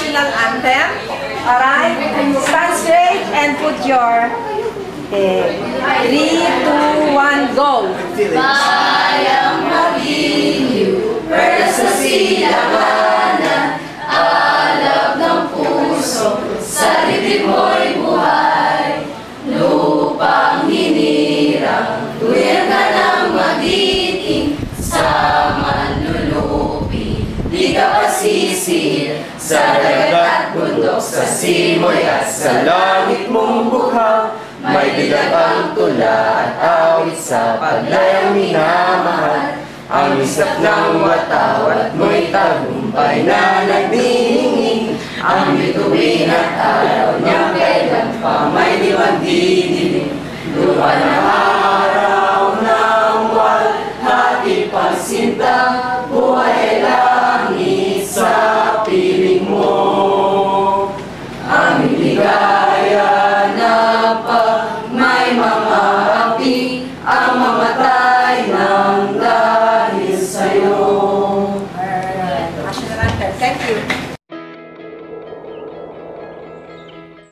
national anthem. Alright? Stand straight and put your 3, 2, 1, go! Bayang magiliw, perlas sa silanganan, alab ng puso, sa dibdib mo'y buhay. Lupang hinirang, tuyan ka ng magiting, sa manlulupi, di ka pasisir, sa dagat at bundok, sa simoy at sa langit mong buhaw. May bigat ang tula at awit sa paglayang minamahal. Ang isap ng watawat mo'y tagumpay na nagdiningin. Ang bituin at araw niyang kailan pa may diwang didilim. Lupa ng araw ng walhati pagsinta, buhay ay